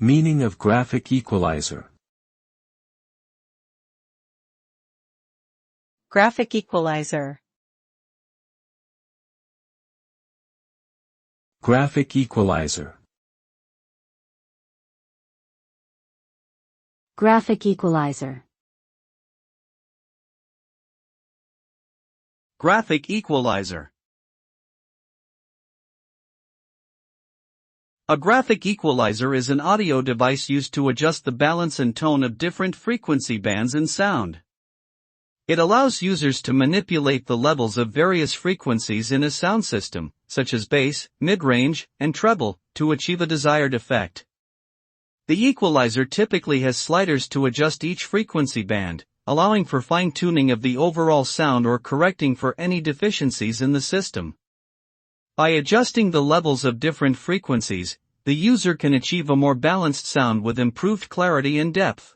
Meaning of graphic equalizer. Graphic equalizer. Graphic equalizer. Graphic equalizer. Graphic equalizer. A graphic equalizer is an audio device used to adjust the balance and tone of different frequency bands in sound. It allows users to manipulate the levels of various frequencies in a sound system, such as bass, mid-range, and treble, to achieve a desired effect. The equalizer typically has sliders to adjust each frequency band, allowing for fine-tuning of the overall sound or correcting for any deficiencies in the system. By adjusting the levels of different frequencies, the user can achieve a more balanced sound with improved clarity and depth.